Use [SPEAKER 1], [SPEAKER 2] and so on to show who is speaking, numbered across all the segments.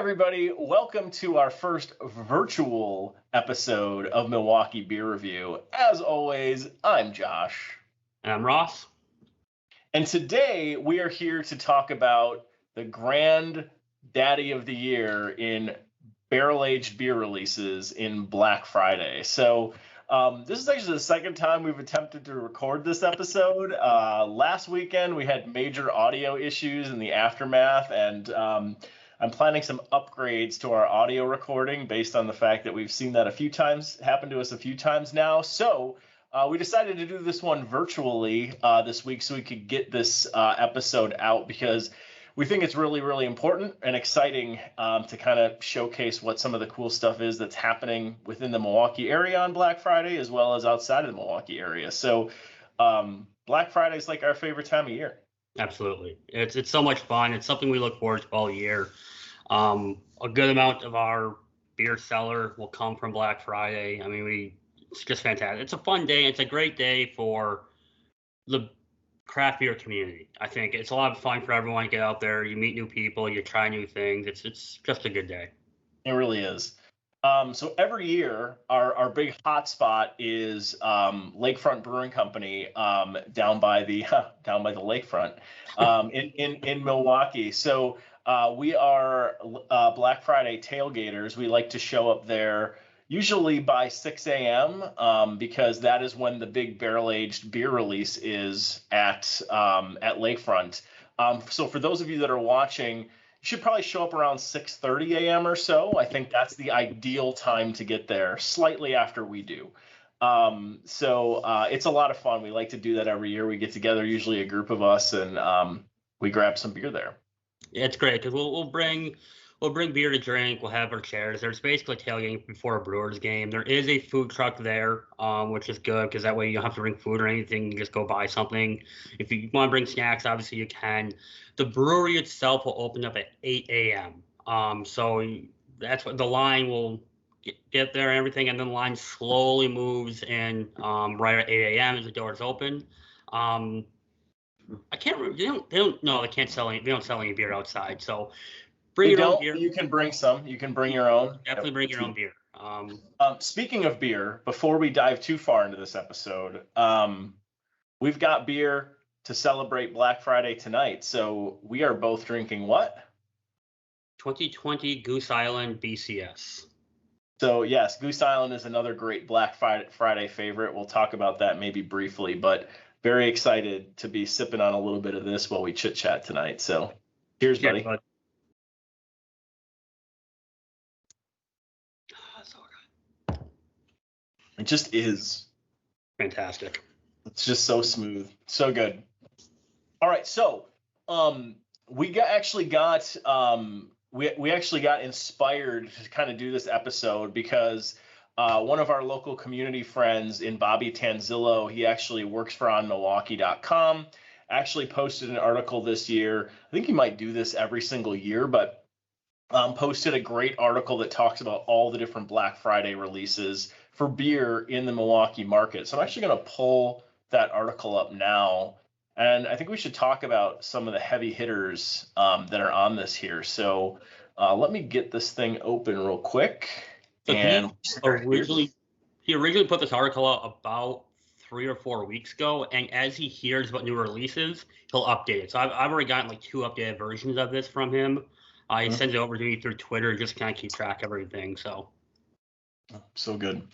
[SPEAKER 1] everybody. Welcome to our first virtual episode of Milwaukee Beer Review. As always, I'm Josh.
[SPEAKER 2] And I'm Ross.
[SPEAKER 1] And today we are here to talk about the grand daddy of the year in barrel-aged beer releases in Black Friday. So this is actually the second time we've attempted to record this episode. Last weekend we had major audio issues in the aftermath, and I'm planning some upgrades to our audio recording based on the fact that we've seen that happen to us a few times now. So we decided to do this one virtually this week so we could get this episode out, because we think it's really, really important and exciting to kind of showcase what some of the cool stuff is that's happening within the Milwaukee area on Black Friday, as well as outside of the Milwaukee area. So Black Friday is like our favorite time of year.
[SPEAKER 2] Absolutely. It's so much fun. It's something we look forward to all year. A good amount of our beer cellar will come from Black Friday. I mean, it's just fantastic. It's a fun day. It's a great day for the craft beer community. I think it's a lot of fun for everyone to get out there. You meet new people, you try new things. It's just a good day.
[SPEAKER 1] It really is. So every year, our big hot spot is Lakefront Brewing Company down by the lakefront in Milwaukee. So we are Black Friday tailgaters. We like to show up there usually by 6 a.m. Because that is when the big barrel-aged beer release is at Lakefront. So for those of you that are watching, you should probably show up around 6:30 a.m. or so. I think that's the ideal time to get there, slightly after we do. So it's a lot of fun. We like to do that every year. We get together, usually a group of us, and we grab some beer there.
[SPEAKER 2] Yeah, it's great because we'll bring beer to drink. We'll have our chairs. There's basically tailgating before a Brewers game. There is a food truck there, which is good because that way you don't have to bring food or anything. You just go buy something. If you want to bring snacks, obviously you can. The brewery itself will open up at 8 a.m. So that's what the line will get there and everything, and then the line slowly moves in right at 8 a.m. as the doors open. I can't remember. They can't sell any. They don't sell any beer outside. So bring your own beer.
[SPEAKER 1] You can bring some. You can bring your own.
[SPEAKER 2] Definitely bring your own beer.
[SPEAKER 1] Speaking of beer, before we dive too far into this episode, we've got beer to celebrate Black Friday tonight. So we are both drinking what?
[SPEAKER 2] 2020 Goose Island BCS.
[SPEAKER 1] So yes, Goose Island is another great Black Friday favorite. We'll talk about that maybe briefly, but very excited to be sipping on a little bit of this while we chit chat tonight. So cheers, buddy.
[SPEAKER 2] Bud. So good.
[SPEAKER 1] It just is
[SPEAKER 2] fantastic.
[SPEAKER 1] It's just so smooth, so good. All right, so we actually got inspired to kind of do this episode because one of our local community friends in Bobby Tanzillo, he actually works for onmilwaukee.com, actually posted an article this year. I think he might do this every single year, but posted a great article that talks about all the different Black Friday releases for beer in the Milwaukee market. So I'm actually going to pull that article up now, and I think we should talk about some of the heavy hitters that are on this here. So let me get this thing open real quick. And
[SPEAKER 2] he originally put this article out about 3 or 4 weeks ago, and as he hears about new releases, he'll update it. So I've already gotten like 2 updated versions of this from him. He sends it over to me through Twitter, just kind of keep track of everything. So
[SPEAKER 1] good.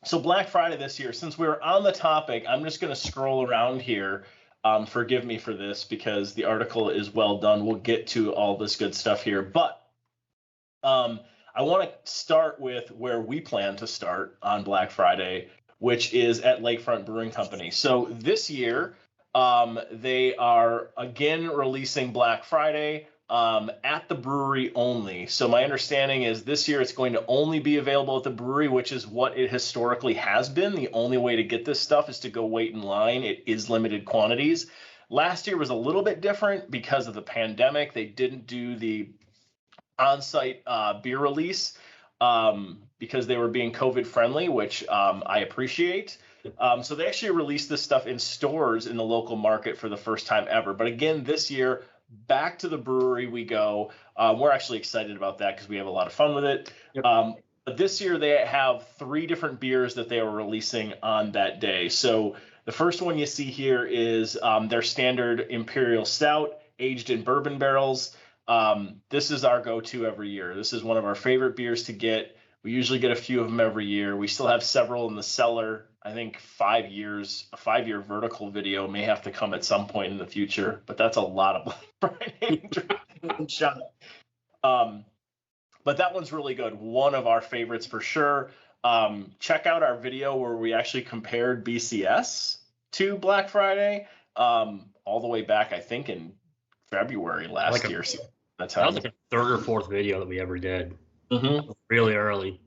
[SPEAKER 1] So Black Friday this year, since we're on the topic, I'm just going to scroll around here. Forgive me for this because the article is well done. We'll get to all this good stuff here, but I want to start with where we plan to start on Black Friday, which is at Lakefront Brewing Company. So this year, they are again releasing Black Friday at the brewery only. So my understanding is this year it's going to only be available at the brewery, which is what it historically has been. The only way to get this stuff is to go wait in line. It is limited quantities. Last year was a little bit different because of the pandemic. They didn't do the on-site beer release because they were being COVID friendly, which I appreciate. So they actually released this stuff in stores in the local market for the first time ever. But again, this year, back to the brewery we go. We're actually excited about that because we have a lot of fun with it.
[SPEAKER 2] Yep.
[SPEAKER 1] But this year they have 3 different beers that they are releasing on that day. So the first one you see here is their standard Imperial Stout, aged in bourbon barrels. This is our go-to every year. This is one of our favorite beers to get. We usually get a few of them every year. We still have several in the cellar. I think 5 years, a 5-year vertical video may have to come at some point in the future, but that's a lot of Black Friday shot. But that one's really good. One of our favorites for sure. Check out our video where we actually compared BCS to Black Friday, all the way back, I think, in February last year. So that's how.
[SPEAKER 2] That was like a 3rd or 4th video that we ever did.
[SPEAKER 1] Mm-hmm.
[SPEAKER 2] Really early.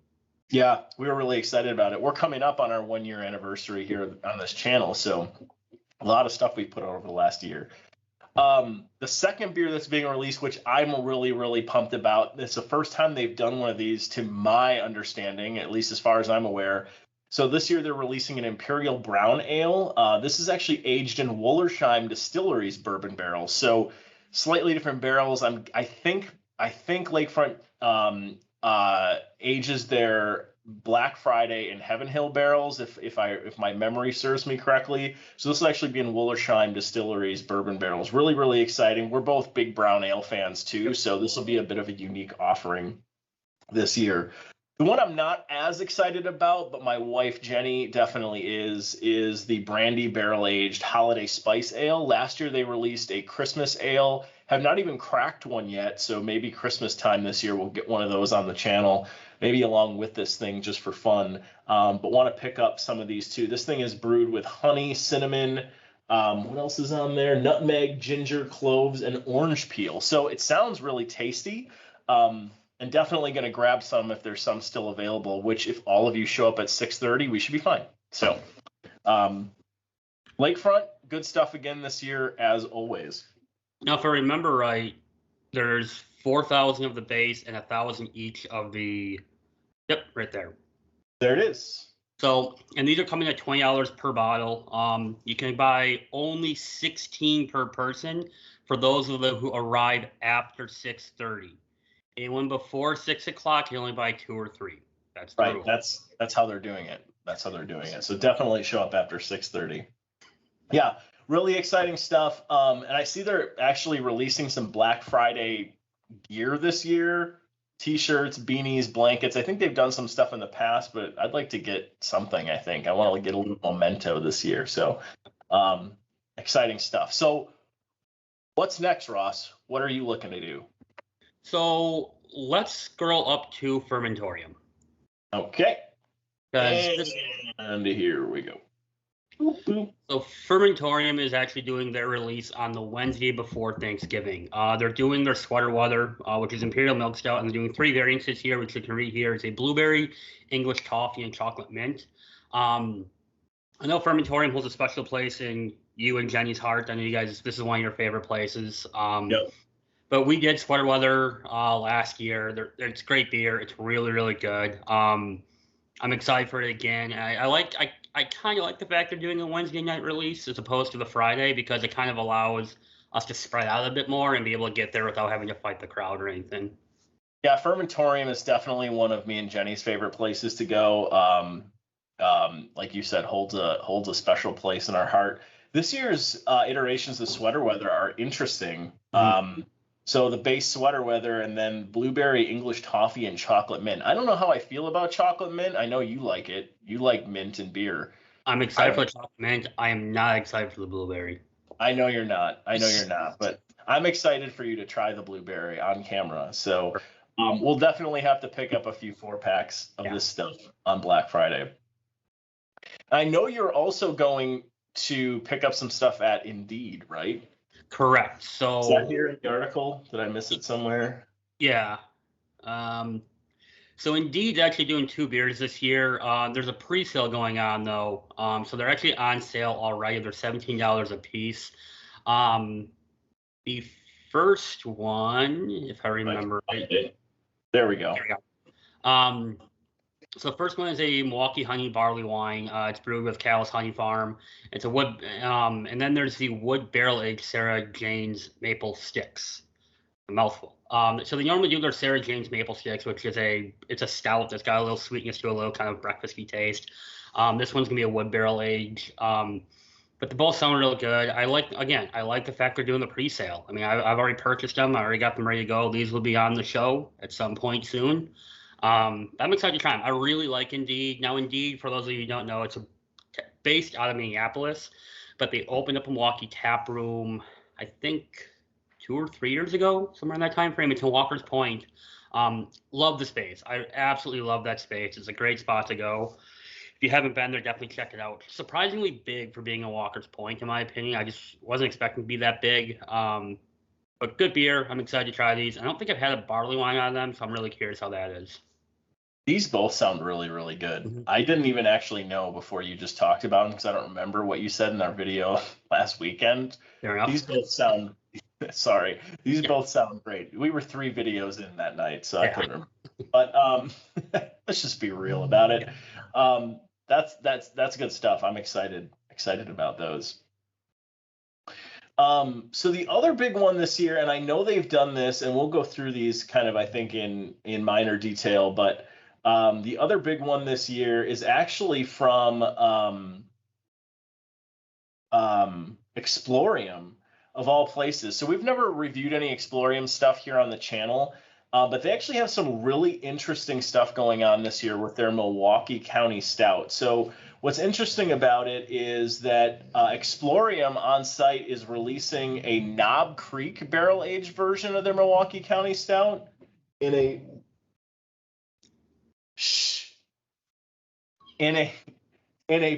[SPEAKER 1] Yeah, we were really excited about it. We're coming up on our 1-year anniversary here on this channel, so a lot of stuff we put out over the last year. The second beer that's being released, which I'm really, really pumped about, it's the first time they've done one of these, to my understanding, at least as far as I'm aware. So this year they're releasing an Imperial Brown Ale. This is actually aged in Wollersheim Distillery's bourbon barrels. So slightly different barrels. I think Lakefront ages their Black Friday and Heaven Hill barrels, if my memory serves me correctly. So this will actually be in Wollersheim Distillery's bourbon barrels. Really, really exciting. We're both big brown ale fans too, so this will be a bit of a unique offering this year. The one I'm not as excited about, but my wife Jenny definitely is the Brandy barrel-aged Holiday Spice Ale. Last year they released a Christmas ale. Have not even cracked one yet, so maybe Christmas time this year we'll get one of those on the channel, maybe along with this thing just for fun. But want to pick up some of these too. This thing is brewed with honey, cinnamon, what else is on there? Nutmeg, ginger, cloves, and orange peel. So it sounds really tasty. And definitely going to grab some if there's some still available, which if all of you show up at 6:30, we should be fine. So Lakefront, good stuff again this year, as always.
[SPEAKER 2] Now, if I remember right, there's 4,000 of the base and 1,000 each of the, yep, right there.
[SPEAKER 1] There it is.
[SPEAKER 2] So, and these are coming at $20 per bottle. You can buy only 16 per person for those of them who arrive after 6:30. Anyone before 6 o'clock, you only buy 2 or 3. That's the
[SPEAKER 1] right.
[SPEAKER 2] rule.
[SPEAKER 1] That's how they're doing it. That's how they're doing it. So definitely show up after 6:30. Yeah, really exciting stuff. And I see they're actually releasing some Black Friday gear this year. T-shirts, beanies, blankets. I think they've done some stuff in the past, but I'd like to get something. I think I want to get a little memento this year. So exciting stuff. So what's next, Ross? What are you looking to do?
[SPEAKER 2] So let's scroll up to Fermentorium.
[SPEAKER 1] Okay.
[SPEAKER 2] And
[SPEAKER 1] here we go.
[SPEAKER 2] So Fermentorium is actually doing their release on the Wednesday before Thanksgiving. They're doing their sweater weather, which is Imperial Milk Stout, and they're doing 3 variants this year, which you can read here. It's a blueberry, English toffee, and chocolate mint. I know Fermentorium holds a special place in you and Jenny's heart. I know you guys, this is one of your favorite places. Yep. But we did sweater weather last year. It's great beer. It's really, really good. I'm excited for it again. I kind of like the fact they're doing a Wednesday night release as opposed to the Friday, because it kind of allows us to spread out a bit more and be able to get there without having to fight the crowd or anything.
[SPEAKER 1] Yeah, Fermentorium is definitely one of me and Jenny's favorite places to go. Like you said, holds a special place in our heart. This year's iterations of sweater weather are interesting. So the base sweater weather, and then blueberry, English toffee, and chocolate mint. I don't know how I feel about chocolate mint. I know you like it. You like mint and beer.
[SPEAKER 2] I'm excited for the chocolate mint. I am not excited for the blueberry.
[SPEAKER 1] I know you're not. But I'm excited for you to try the blueberry on camera. So we'll definitely have to pick up a few 4-packs of this stuff on Black Friday. I know you're also going to pick up some stuff at Indeed, right?
[SPEAKER 2] Correct. So
[SPEAKER 1] is that here in the article? Did I miss it somewhere?
[SPEAKER 2] Yeah. So Indeed's actually doing 2 beers this year. There's a pre-sale going on though. So they're actually on sale already. They're $17 a piece. The first one, if I remember right.
[SPEAKER 1] There we go.
[SPEAKER 2] So the first one is a Milwaukee honey barley wine. It's brewed with Cal's Honey Farm. It's a wood, and then there's the wood barrel aged Sarah Jane's maple sticks. A mouthful. So they normally do their Sarah Jane's maple sticks, which is it's a stout that's got a little sweetness to a little kind of breakfasty taste. This one's gonna be a wood barrel aged. But they both sound real good. I like the fact they're doing the pre-sale. I mean, I've already purchased them. I already got them ready to go. These will be on the show at some point soon. I'm excited to try them. I really like Indeed. Now, Indeed, for those of you who don't know, it's based out of Minneapolis, but they opened up a Milwaukee tap room, I think 2 or 3 years ago, somewhere in that time frame. It's in Walker's Point. Love the space. I absolutely love that space. It's a great spot to go. If you haven't been there, definitely check it out. Surprisingly big for being a Walker's Point, in my opinion. I just wasn't expecting to be that big. But good beer. I'm excited to try these. I don't think I've had a barley wine on them, so I'm really curious how that is.
[SPEAKER 1] These both sound really, really good.
[SPEAKER 2] Mm-hmm.
[SPEAKER 1] I didn't even actually know before you just talked about them because I don't remember what you said in our video last weekend.
[SPEAKER 2] Fair enough.
[SPEAKER 1] These both sound, sorry, these both sound great. We were 3 videos in that night, so I couldn't remember. But let's just be real about it. That's good stuff. I'm excited about those. So the other big one this year, and I know they've done this, and we'll go through these kind of, I think, in minor detail, but the other big one this year is actually from Explorium, of all places. So we've never reviewed any Explorium stuff here on the channel, but they actually have some really interesting stuff going on this year with their Milwaukee County Stout. So what's interesting about it is that Explorium on site is releasing a Knob Creek barrel-aged version of their Milwaukee County Stout in a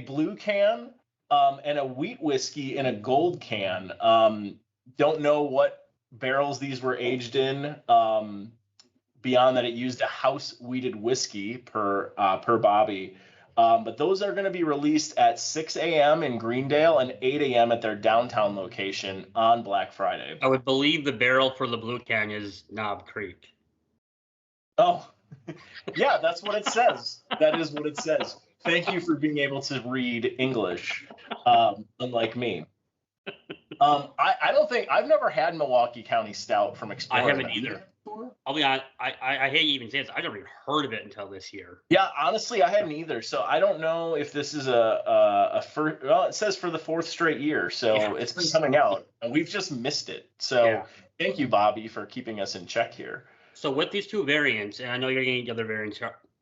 [SPEAKER 1] blue can and a wheat whiskey in a gold can. Don't know what barrels these were aged in, beyond that it used a house wheated whiskey per Bobby. But those are going to be released at 6 a.m. in Greendale and 8 a.m. at their downtown location on Black Friday.
[SPEAKER 2] I would believe the barrel for the blue can is Knob Creek.
[SPEAKER 1] Oh, yeah, that's what it says. That is what it says. Thank you for being able to read English, unlike me. I don't think I've never had Milwaukee County Stout from Explorer.
[SPEAKER 2] I haven't either. I'll be honest, I hate even saying this. I never even heard of it until this year.
[SPEAKER 1] Yeah, honestly, I hadn't either. So I don't know if this is a first. Well, it says for the 4th straight year, so it's been coming out, and we've just missed it. So Thank you, Bobby, for keeping us in check here.
[SPEAKER 2] So with these 2 variants, and I know you're getting the other variants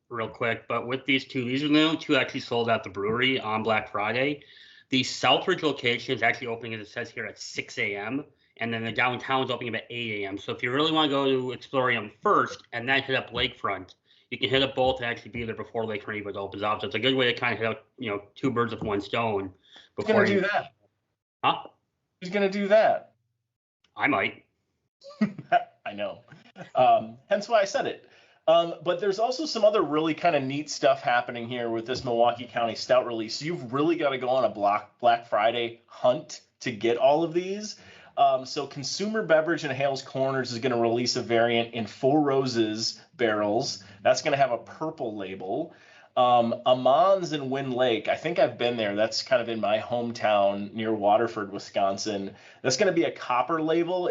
[SPEAKER 2] real quick, but with these 2, these are the only 2 actually sold at the brewery on Black Friday. The Southridge location is actually opening, as it says here, at 6 a.m. And then the downtown is opening at 8 a.m. So if you really want to go to Explorium first and then hit up Lakefront, you can hit up both and actually be there before Lakefront even opens up. So it's a good way to kind of hit up, 2 birds with 1 stone.
[SPEAKER 1] Who's going to do that?
[SPEAKER 2] Huh?
[SPEAKER 1] Who's going to do that?
[SPEAKER 2] I might.
[SPEAKER 1] I know. Hence why I said it. But there's also some other really kind of neat stuff happening here with this Milwaukee County Stout release. So you've really got to go on a Black Friday hunt to get all of these. So Consumer Beverage and Hales Corners is going to release a variant in 4 Roses barrels. That's going to have a purple label. Amon's in Wind Lake, I think I've been there. That's kind of in my hometown near Waterford, Wisconsin. That's going to be a copper label.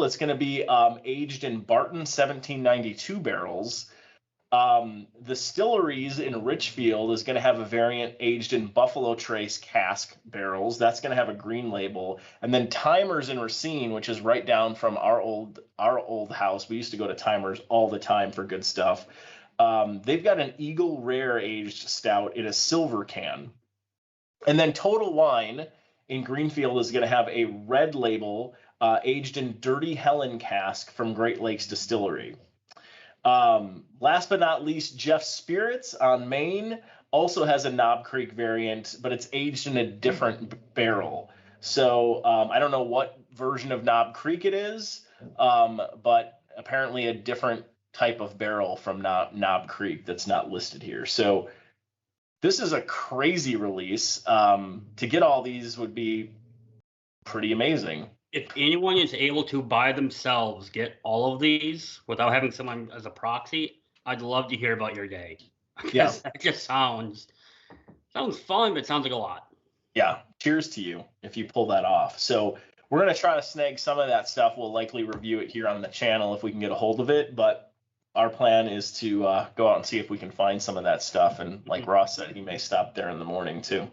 [SPEAKER 1] It's going to be aged in Barton 1792 barrels. The Distilleries in Richfield is going to have a variant aged in Buffalo Trace cask barrels. That's going to have a green label. And then Timers in Racine, which is right down from our old house. We used to go to Timers all the time for good stuff. They've got an Eagle Rare aged stout in a silver can. And then Total Wine in Greenfield is going to have a red label aged in Dirty Helen cask from Great Lakes Distillery. Last but not least, Jeff's Spirits on Maine also has a Knob Creek variant, but it's aged in a different barrel. So I don't know what version of Knob Creek it is, but apparently a different type of barrel from Knob Creek that's not listed here. So this is a crazy release. To get all these would be pretty amazing.
[SPEAKER 2] If anyone is able to by themselves get all of these without having someone as a proxy, I'd love to hear about your day.
[SPEAKER 1] Yeah.
[SPEAKER 2] That just sounds fun, but it sounds like a lot.
[SPEAKER 1] Yeah. Cheers to you if you pull that off. So we're going to try to snag some of that stuff. We'll likely review it here on the channel if we can get a hold of it. But our plan is to go out and see if we can find some of that stuff. And like Ross said, he may stop there in the morning too.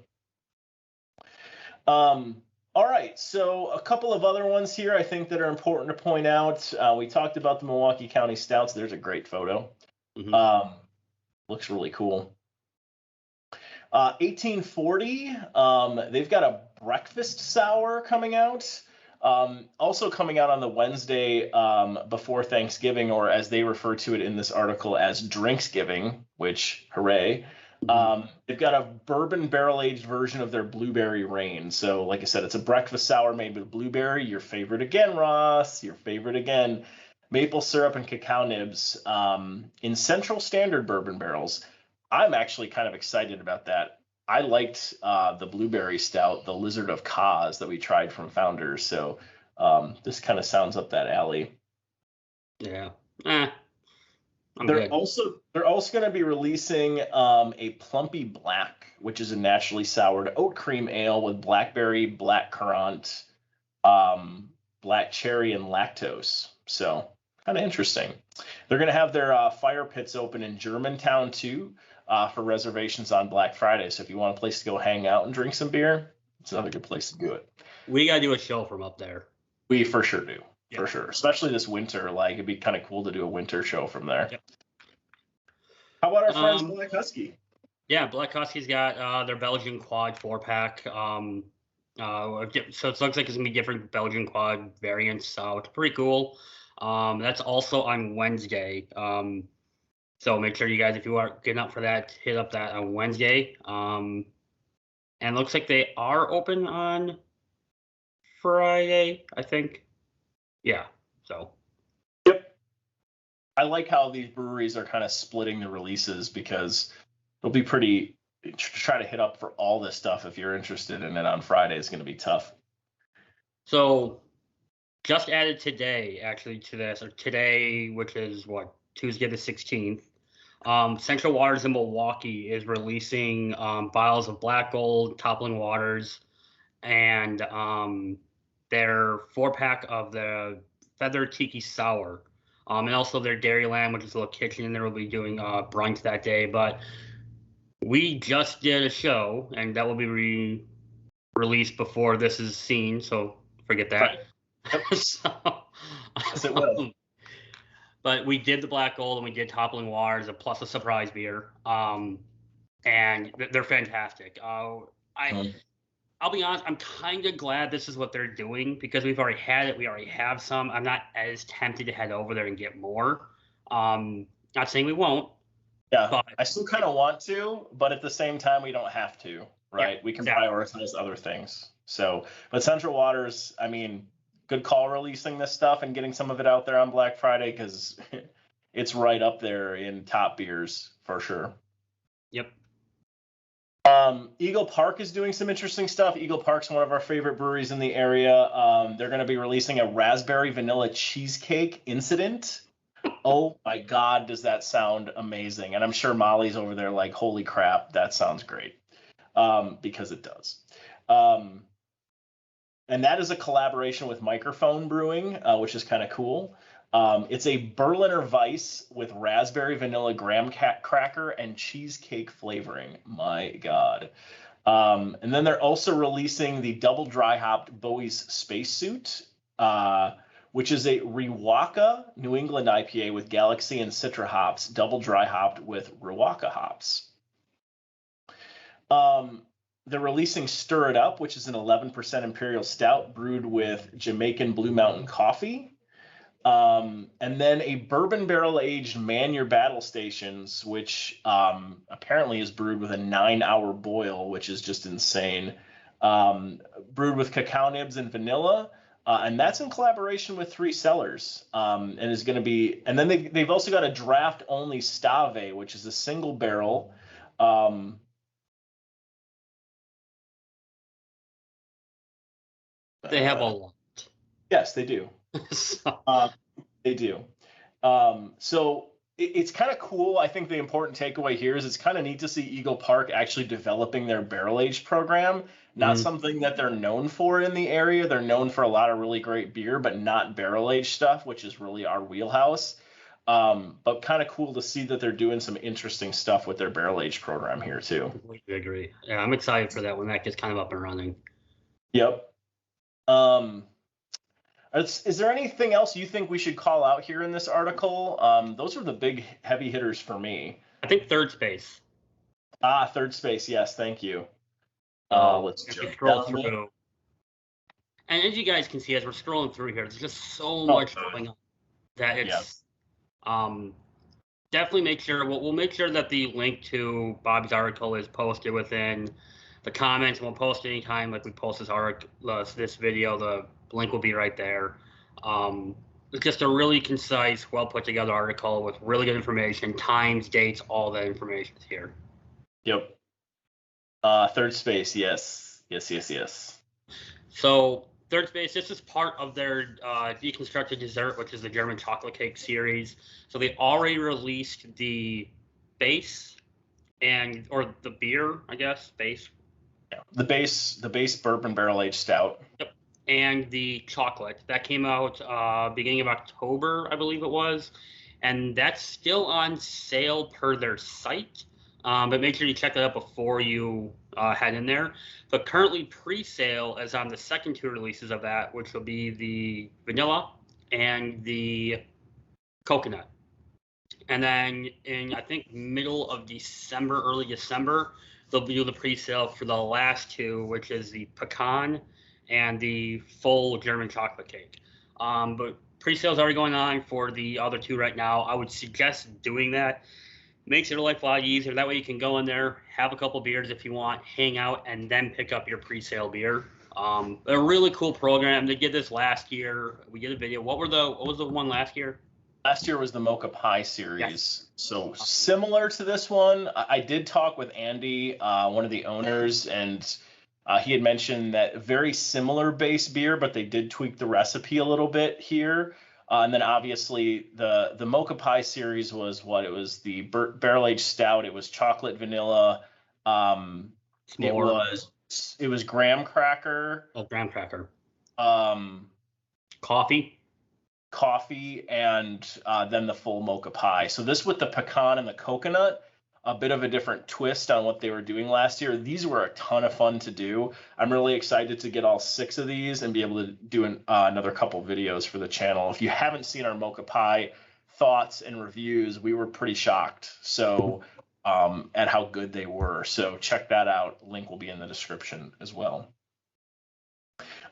[SPEAKER 1] All right, so a couple of other ones here I think that are important to point out. We talked about the Milwaukee County Stouts. There's a great photo. Looks really cool. 1840, they've got a breakfast sour coming out. Also coming out on the Wednesday before Thanksgiving, or as they refer to it in this article as Drinksgiving, which, hooray. They've got a bourbon barrel-aged version of their Blueberry Rain. So, like I said, it's a breakfast sour made with blueberry, your favorite again, Ross, your favorite again, maple syrup and cacao nibs in Central Standard bourbon barrels. I'm actually kind of excited about that. I liked the blueberry stout, the Lizard of Kaz, that we tried from Founders. So this kind of sounds up that alley.
[SPEAKER 2] Yeah.
[SPEAKER 1] They're also going to be releasing a Plumpy Black, which is a naturally soured oat cream ale with blackberry, blackcurrant, black cherry, and lactose. So kind of interesting. They're going to have their fire pits open in Germantown too for reservations on Black Friday. So if you want a place to go hang out and drink some beer, it's another good place to do it.
[SPEAKER 2] We got to do a show from up there.
[SPEAKER 1] We for sure do. Yep. For sure. Especially this winter. Like, it'd be kind of cool to do a winter show from there. Yep. How about our friends Black Husky?
[SPEAKER 2] Yeah, Black Husky's got their Belgian Quad 4-pack. So it looks like it's going to be different Belgian Quad variants. So it's pretty cool. That's also on Wednesday. So make sure you guys, if you are getting up for that, hit up that on Wednesday. And it looks like they are open on Friday, I think. Yeah, so.
[SPEAKER 1] Yep. I like how these breweries are kind of splitting the releases, because it'll be pretty, try to hit up for all this stuff if you're interested in it on Friday is going to be tough.
[SPEAKER 2] So just added today, actually, to this, or today, which is what, Tuesday the 16th. Central Waters in Milwaukee is releasing bottles of Black Gold, Toppling Waters, and their 4-pack of the Feather Tiki Sour, and also their Dairyland, which is a little kitchen, and they will be doing brunch that day. But we just did a show, and that will be released before this is seen, so forget that.
[SPEAKER 1] Right.
[SPEAKER 2] So,
[SPEAKER 1] yes, it will.
[SPEAKER 2] But we did the Black Gold and we did Toppling Waters, plus a surprise beer, and they're fantastic. I'll be honest, I'm kind of glad this is what they're doing, because we've already had it. We already have some. I'm not as tempted to head over there and get more. Not saying we won't.
[SPEAKER 1] Yeah, but I still kind of want to, but at the same time, we don't have to, right? Yeah, we can prioritize other things. So, but Central Waters, I mean, good call releasing this stuff and getting some of it out there on Black Friday, because it's right up there in top beers for sure.
[SPEAKER 2] Yep.
[SPEAKER 1] Eagle Park is doing some interesting stuff. Eagle Park's one of our favorite breweries in the area. They're going to be releasing a raspberry vanilla cheesecake incident. Oh my God, does that sound amazing? And I'm sure Molly's over there like, holy crap, that sounds great. Because it does. And that is a collaboration with Microphone Brewing, which is kind of cool. It's a Berliner Weiss with raspberry vanilla graham cracker and cheesecake flavoring. My God. And then they're also releasing the double dry hopped Bowie's Spacesuit, which is a Riwaka New England IPA with Galaxy and Citra hops, double dry hopped with Riwaka hops. They're releasing Stir It Up, which is an 11% Imperial Stout brewed with Jamaican Blue Mountain coffee. And then a bourbon barrel aged Man Your Battle Stations, which apparently is brewed with a 9-hour boil, which is just insane. Brewed with cacao nibs and vanilla. And that's in collaboration with 3 Cellars. And is going to be, and then they've also got a draft only Stave, which is a single barrel.
[SPEAKER 2] They have a lot.
[SPEAKER 1] Yes, they do. They do. So it's kind of cool. I think the important takeaway here is it's kind of neat to see Eagle Park actually developing their barrel age program. Not something that they're known for in the area. They're known for a lot of really great beer, but not barrel age stuff, which is really our wheelhouse. But kind of cool to see that they're doing some interesting stuff with their barrel age program here too.
[SPEAKER 2] Completely agree. Yeah, I'm excited for that when that gets kind of up and running.
[SPEAKER 1] Yep. Is there anything else you think we should call out here in this article? Those are the big heavy hitters for me.
[SPEAKER 2] I think third space.
[SPEAKER 1] Third space. Yes, thank you. Let's
[SPEAKER 2] scroll through. And as you guys can see, as we're scrolling through here, there's just so much going on that it's definitely make sure we'll make sure that the link to Bobby's article is posted within the comments. We'll post anytime like we post this article, this video. The link will be right there. It's just a really concise, well put together article with really good information, times, dates, all that information is here.
[SPEAKER 1] Yep. Third space, yes. So
[SPEAKER 2] third space, this is part of their deconstructed dessert, which is the German chocolate cake series. So they already released the base or the beer, I guess, base.
[SPEAKER 1] Yeah, the base bourbon barrel aged stout.
[SPEAKER 2] Yep. And the chocolate that came out beginning of October, I believe it was, and that's still on sale per their site. But make sure you check that out before you head in there. But currently pre-sale is on the second two releases of that, which will be the vanilla and the coconut. And then in, I think, middle of December, early December, they'll do the pre-sale for the last two, which is the pecan and the full German chocolate cake. But pre-sale is already going on for the other two right now. I would suggest doing that. Makes your life a lot easier. That way you can go in there, have a couple beers if you want, hang out, and then pick up your pre-sale beer. A really cool program. They did this last year. We did a video. What was the one last year?
[SPEAKER 1] Last year was the Mocha Pie series. Yes. So similar to this one. I did talk with Andy, one of the owners, and he had mentioned that very similar base beer, but they did tweak the recipe a little bit here. And then obviously the Mocha Pie series was what? It was the barrel aged stout. It was chocolate vanilla. It was graham cracker.
[SPEAKER 2] Oh, graham cracker. Coffee,
[SPEAKER 1] and then the full Mocha Pie. So this with the pecan and the coconut, a bit of a different twist on what they were doing last year. These were a ton of fun to do. I'm really excited to get all 6 of these and be able to do another couple videos for the channel. If you haven't seen our Mocha Pie thoughts and reviews, we were pretty shocked at how good they were. So check that out. Link will be in the description as well.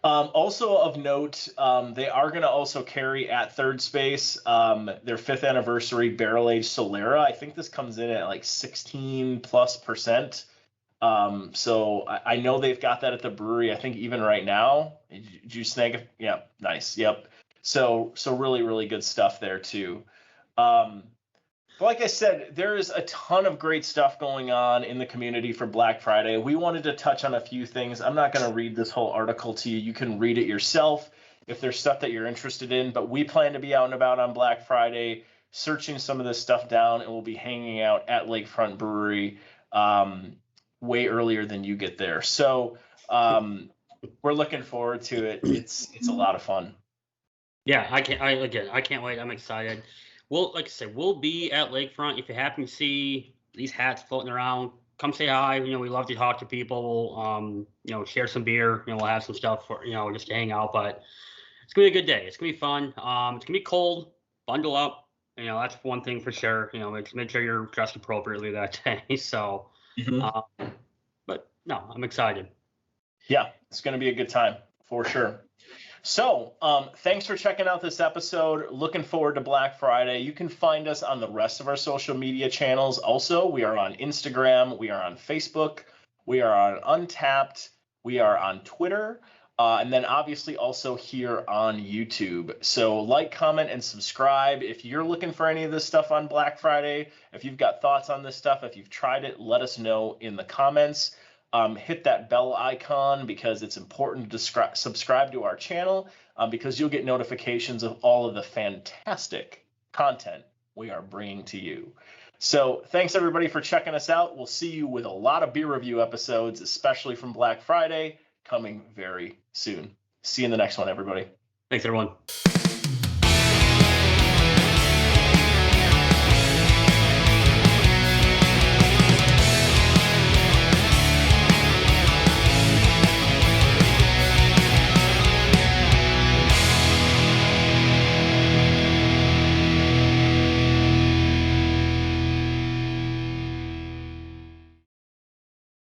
[SPEAKER 1] Also of note, they are going to also carry at third space their 5th anniversary barrel aged Solera. I think this comes in at like 16+%. So I know they've got that at the brewery. I think even right now. Did you snag it? Yeah, nice. Yep. So really, really good stuff there too. Like I said, there is a ton of great stuff going on in the community for Black Friday. We wanted to touch on a few things. I'm not going to read this whole article to you. You can read it yourself if there's stuff that you're interested in. But we plan to be out and about on Black Friday, searching some of this stuff down, and we'll be hanging out at Lakefront Brewery way earlier than you get there. So we're looking forward to it. It's a lot of fun.
[SPEAKER 2] Yeah, I can't wait. I'm excited. Well, like I said, we'll be at Lakefront. If you happen to see these hats floating around, come say hi. We love to talk to people. We'll, share some beer. We'll have some stuff for, just to hang out. But it's gonna be a good day. It's gonna be fun. It's gonna be cold. Bundle up. That's one thing for sure. Make sure you're dressed appropriately that day. So, but no, I'm excited.
[SPEAKER 1] Yeah, it's gonna be a good time for sure. So thanks for checking out this episode. Looking forward to Black Friday. You can find us on the rest of our social media channels. Also, we are on Instagram. We are on Facebook. We are on Untapped. We are on Twitter. And then obviously also here on YouTube. So like, comment, and subscribe. If you're looking for any of this stuff on Black Friday, if you've got thoughts on this stuff, if you've tried it, let us know in the comments. Hit that bell icon because it's important to subscribe to our channel because you'll get notifications of all of the fantastic content we are bringing to you. So thanks everybody for checking us out. We'll see you with a lot of beer review episodes, especially from Black Friday, coming very soon. See you in the next one, everybody.
[SPEAKER 2] Thanks, everyone.